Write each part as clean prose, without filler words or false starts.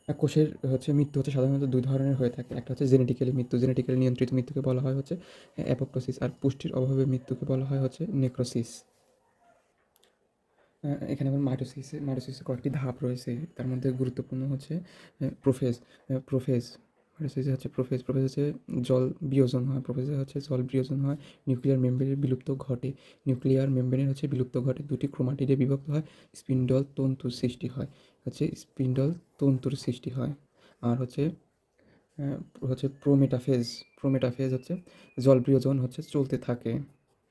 কোষের হচ্ছে মৃত্যু হচ্ছে সাধারণত ২ ধরনের হয়ে থাকে। একটা হচ্ছে জেনেটিক্যালি মৃত্যু, জেনেটিক্যালি নিয়ন্ত্রিত মৃত্যুকে বলা হয় হচ্ছে অ্যাপোপ্টোসিস, আর পুষ্টির অভাবে মৃত্যুকে বলা হয় হচ্ছে নেক্রোসিস। এখানে আবার মাইটোসিসের কয়েকটি ধাপ রয়েছে। তার মধ্যে গুরুত্বপূর্ণ হচ্ছে প্রোফেজ। প্রোফেজ মাইটোসিসে হচ্ছে প্রোফেজ হচ্ছে জল বিয়োজন হয়। প্রোফেজে হচ্ছে জল বিয়োজন হয়, নিউক্লিয়ার মেমব্রেনের বিলুপ্ত ঘটে। নিউক্লিয়ার মেমব্রেনের হচ্ছে বিলুপ্ত ঘটে, ২টি ক্রোমাটিডে বিভক্ত হয়, স্পিন্ডল তন্তুর সৃষ্টি হয়। স্পিন্ডল তন্তুর সৃষ্টি হয়। আর অ্যা হচ্ছে প্রোমেটাফেজ। প্রোমেটাফেজ হচ্ছে জল বিয়োজন হচ্ছে চলতে থাকে।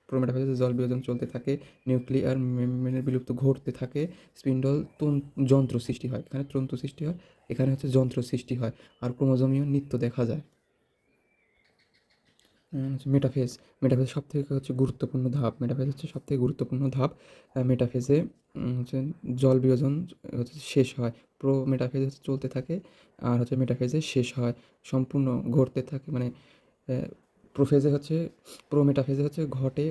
প্রোমেটাফেজে জল বিয়োজন চলতে থাকে, নিউক্লিয়ার মেমব্রেনের বিলুপ্ত ঘটতে থাকে, স্পিন্ডল যন্ত্র সৃষ্টি হয়। এখানে তন্তু সৃষ্টি হয়, এখানে হচ্ছে যন্ত্র সৃষ্টি হয়। আর ক্রোমোজোমীয় নৃত্য দেখা যায়। হচ্ছে মেটাফেজ। মেটাফেজ সবথেকে হচ্ছে গুরুত্বপূর্ণ ধাপ। মেটাফেজ হচ্ছে সবথেকে গুরুত্বপূর্ণ ধাপ। মেটাফেজে হচ্ছে জল বিয়োজন হচ্ছে শেষ হয়। মেটাফেজ হচ্ছে চলতে থাকে, আর হচ্ছে মেটাফেজে শেষ হয়। সম্পূর্ণ ঘটতে থাকে, মানে প্রোফেজে হচ্ছে মেটাফেজে হচ্ছে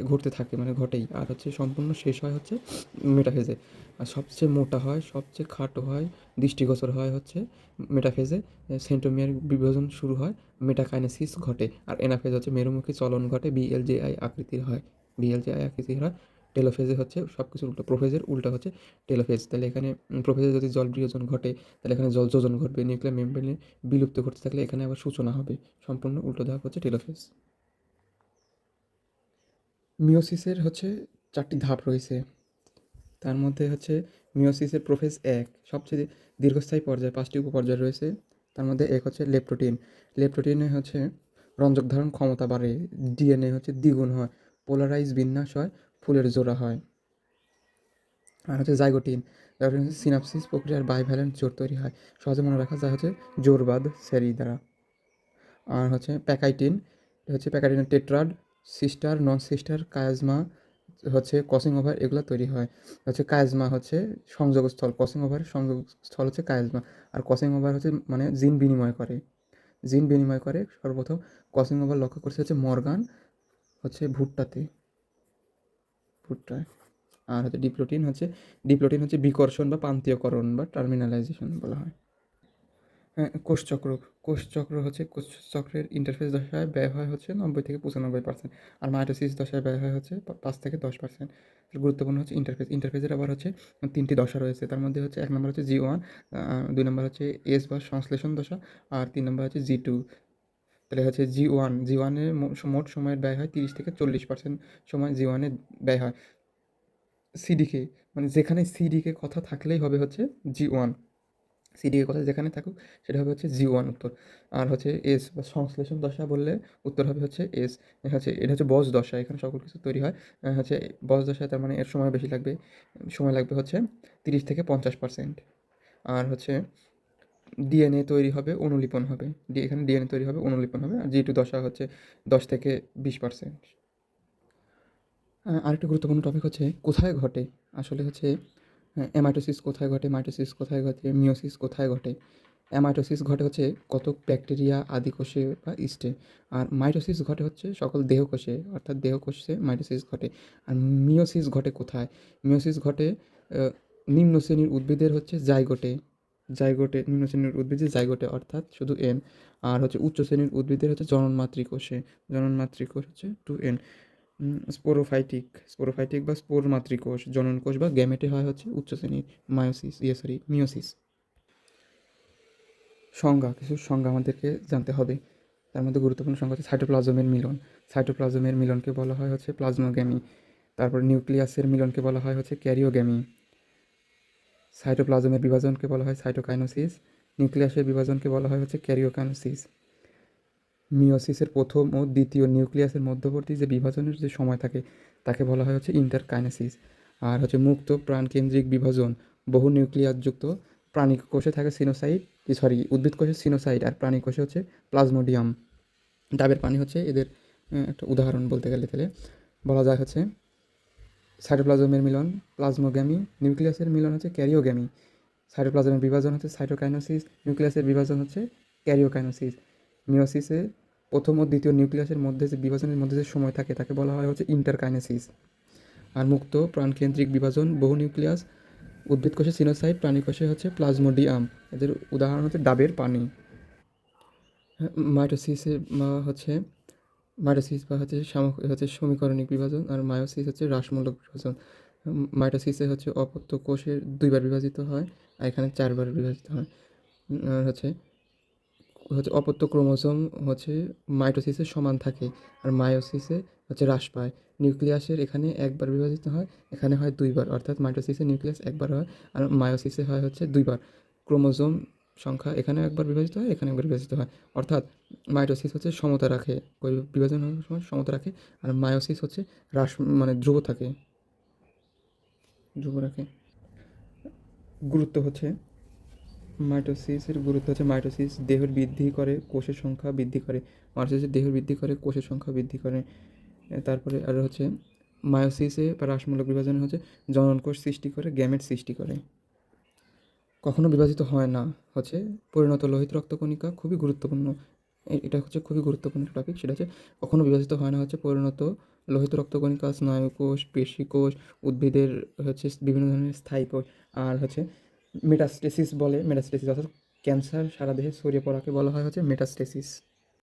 ঘটতে থাকে, মানে ঘটেই। আর হচ্ছে সম্পূর্ণ শেষ হয় হচ্ছে মেটাফেজে। আর সবচেয়ে মোটা হয়, সবচেয়ে খাটো হয়, দৃষ্টিগোচর হয় হচ্ছে মেটাফেজে। সেন্ট্রোমিয়ার বিভাজন শুরু হয়, মেটাকাইনেসিস ঘটে। আর এনাফেজ হচ্ছে মেরুমুখী চলন ঘটে, বিএলজেআই আকৃতির হয়। বিএলজেআই আকৃতির হয়। টেলোফেজে হচ্ছে সব কিছুর উল্টো, প্রোফেজের উল্টা হচ্ছে টেলোফেজ। তাহলে এখানে প্রোফেজে যদি জল বিয়োজন ঘটে, তাহলে এখানে জল যোজন ঘটবে। নিউক্লিয়ার মেমব্রেনে বিলুপ্ত ঘটতে থাকলে এখানে আবার সূচনা হবে। সম্পূর্ণ উল্টো ধাপ হচ্ছে টেলোফেজ। মিওসিসের হচ্ছে ৪টি ধাপ রয়েছে। তার মধ্যে হচ্ছে মিওসিসের প্রোফেজ ১ সবচেয়ে দীর্ঘস্থায়ী পর্যায়, ৫টি উপপর্যায় রয়েছে। তার মধ্যে ১ হচ্ছে লেপ্টোটিন। লেপ্টোটিনে হচ্ছে রঞ্জক ধারণ ক্ষমতা বাড়ে, ডিএনএ হচ্ছে দ্বিগুণ হয়, পোলারাইজ বিন্যাস হয়, ফুলের জোড়া হয়। আর হচ্ছে জাইগোটিন। জাইগোটিন হচ্ছে সিনাপসিস প্রক্রিয়ার বাইভ্যালেন্ট জোড় তৈরি হয়। সহজে মনে রাখা যায় হচ্ছে জোড়বাদ সেরি দ্বারা। আর হচ্ছে প্যাকাইটিন। এটা হচ্ছে প্যাকাইটিনের tetrad, sister, non sister, chiasma হচ্ছে ক্রসিং ওভার, এগুলো তৈরি হয়। হচ্ছে কায়াজমা হচ্ছে সংযোগস্থল, ক্রসিং ওভারের সংযোগস্থল হচ্ছে কায়াজমা। আর ক্রসিং ওভার হচ্ছে মানে জিন বিনিময় করে। জিন বিনিময় করে সর্বপ্রথম ক্রসিং ওভার লক্ষ্য করছে হচ্ছে মর্গান হচ্ছে ভুট্টায়। আর হচ্ছে ডিপ্লোটিন হচ্ছে বিকর্ষণ বা প্রান্তীয়করণ বা টার্মিনালাইজেশন বলা হয়। হ্যাঁ, কোষচক্র। কোষচক্রের ইন্টারফেস দশায় ব্যয় হয় হচ্ছে ৯০-৯৫%। আর মাইটোসিস দশায় ব্যয় হয় হচ্ছে ৫-১০%। গুরুত্বপূর্ণ হচ্ছে ইন্টারফেসের আবার হচ্ছে ৩টি দশা রয়েছে। তার মধ্যে হচ্ছে ১ নম্বর হচ্ছে G1, ২ নম্বর হচ্ছে এস বা সংশ্লেষণ দশা, আর ৩ নম্বর হচ্ছে G2। তাহলে হচ্ছে জি ওয়ান এর মোট সময়ের ব্যয় হয় ৩০-৪০% সময় G1 এ ব্যয় হয়। সিডিকে, মানে যেখানে সিডিকে কথা থাকলেই হবে হচ্ছে G1। সিডিকে কথা যেখানে থাকুক সেটা হবে হচ্ছে G1 উত্তর। আর হচ্ছে এস বা সংশ্লেষণ দশা বললে উত্তর হবে হচ্ছে এস। এটা হচ্ছে বস দশা, এখানে সকল কিছু তৈরি হয়। হচ্ছে বস দশায়, তার মানে এর সময় বেশি লাগবে। সময় লাগবে হচ্ছে ৩০-৫০%। আর হচ্ছে ডিএনএ তৈরি হবে, অনুলিপন হবে। এখানে ডিএনএ তৈরি হবে, অনুলিপন হবে। আর G2 দশা হচ্ছে ১০-২০%। আরেকটা গুরুত্বপূর্ণ টপিক হচ্ছে কোথায় ঘটে? আসলে হচ্ছে অ্যামাইটোসিস কোথায় ঘটে, মাইটোসিস কোথায় ঘটে, মিওসিস কোথায় ঘটে? অ্যামাইটোসিস ঘটে হচ্ছে কতক ব্যাকটেরিয়া আদি কোষে বা ইস্টে। আর মাইটোসিস ঘটে হচ্ছে সকল দেহকোষে, অর্থাৎ দেহকোষে মাইটোসিস ঘটে। আর মিওসিস ঘটে কোথায়? মিওসিস ঘটে নিম্ন শ্রেণীর উদ্ভিদের হচ্ছে নিম্ন শ্রেণীর উদ্ভিদের জাইগোটে, অর্থাৎ শুধু এন। আর হচ্ছে উচ্চ শ্রেণীর উদ্ভিদের হচ্ছে জননমাতৃকোষ হচ্ছে 2n। স্পোরোফাইটিক বা স্পোর মাতৃকোষ, জননকোষ বা গ্যামেটে হয় হচ্ছে উচ্চ শ্রেণীর মিওসিস। কিছু সংজ্ঞা আমাদেরকে জানতে হবে। তার মধ্যে গুরুত্বপূর্ণ সংজ্ঞা হচ্ছে সাইটোপ্লাজমের মিলন। সাইটোপ্লাজমের মিলনকে বলা হয় হচ্ছে প্লাজমোগ্যামি। তারপর নিউক্লিয়াসের মিলনকে বলা হয় হচ্ছে ক্যারিওগ্যামি। সাইটোপ্লাজমের বিভাজনকে বলা হয় সাইটোকাইনোসিস। নিউক্লিয়াসের বিভাজনকে বলা হয় হচ্ছে ক্যারিওকাইনোসিস। মিওসিসের প্রথম ও দ্বিতীয় নিউক্লিয়াসের মধ্যবর্তী যে বিভাজনের যে সময় থাকে তাকে বলা হয় হচ্ছে ইন্টারকাইনেসিস। আর হচ্ছে মুক্ত প্রাণকেন্দ্রিক বিভাজন, বহু নিউক্লিয়াসযুক্ত প্রাণী কোষে থাকে উদ্ভিদ কোষে সিনোসাইট, আর প্রাণী কোষে হচ্ছে প্লাজমোডিয়াম। ডাবের পানি হচ্ছে এদের একটা উদাহরণ বলতে গেলে। তাহলে বলা যায় হচ্ছে সাইটোপ্লাজমের মিলন প্লাজমোগ্যামি, নিউক্লিয়াসের মিলন হচ্ছে ক্যারিওগ্যামি। সাইটোপ্লাজমের বিভাজন হচ্ছে সাইটোকাইনোসিস, নিউক্লিয়াসের বিভাজন হচ্ছে ক্যারিওকাইনোসিস। মিওসিসে প্রথম ও দ্বিতীয় নিউক্লিয়াসের মধ্যে যে বিভাজনের মধ্যে যে সময় থাকে তাকে বলা হয় হচ্ছে ইন্টারকাইনেসিস। আর মুক্ত প্রাণকেন্দ্রিক বিভাজন, বহু নিউক্লিয়াস উদ্ভিদ কোষে সিনোসাইট, প্রাণী কোষে হচ্ছে প্লাজমোডিয়াম। এদের উদাহরণ হচ্ছে ডাবের পানি। মাইটোসিসের মাইটোসিস বা হচ্ছে সমীকরণিক বিভাজন, আর মায়োসিস হচ্ছে হ্রাসমূলক বিভাজন। মাইটোসিসে হচ্ছে অপত্য কোষের 2বার বিভাজিত হয়, আর এখানে 4বার বিভাজিত হয়। আর হচ্ছে অপত্য ক্রোমোজোম হচ্ছে মাইটোসিসে সমান থাকে, আর মায়োসিসে হচ্ছে হ্রাস পায়। নিউক্লিয়াসের এখানে 1বার বিভাজিত হয়, এখানে হয় 2বার, অর্থাৎ মাইটোসিসে নিউক্লিয়াস 1বার হয়, আর মায়োসিসে হয় হচ্ছে 2বার। ক্রোমোজোম সংখ্যা এখানেও 1বার বিভাজিত হয়, এখানে 1বার বিভাজিত হয়, অর্থাৎ মাইটোসিস হচ্ছে সমতা রাখে, বিভাজন হওয়ার সময় সমতা রাখে, আর মায়োসিস হচ্ছে হ্রাস ধ্রুব থাকে, ধ্রুব রাখে। গুরুত্ব হচ্ছে মাইটোসিসের গুরুত্ব হচ্ছে মাইটোসিস দেহের বৃদ্ধি করে, কোষের সংখ্যা বৃদ্ধি করে। মাইটোসিসের দেহের বৃদ্ধি করে, কোষের সংখ্যা বৃদ্ধি করে। তারপরে আর হচ্ছে মায়োসিসে বা হ্রাসমূলক বিভাজনে হচ্ছে জনন কোষ সৃষ্টি করে, গ্যামেট সৃষ্টি করে। কখনো বিভাজিত হয় না হচ্ছে পরিণত লোহিত রক্তকণিকা, খুবই গুরুত্বপূর্ণ। এটা হচ্ছে খুবই গুরুত্বপূর্ণ টপিক, সেটা হচ্ছে কখনো বিভাজিত হয় না হচ্ছে পরিণত লোহিত রক্তকণিকা, স্নায়ুকোষ, পেশিকোষ, উদ্ভিদের হচ্ছে বিভিন্ন ধরনের স্থায়ী কোষ। আর হচ্ছে মেটাস্টেসিস অর্থাৎ ক্যান্সার সারা দেহে ছড়িয়ে পড়াকে বলা হয় হচ্ছে মেটাস্টেসিস।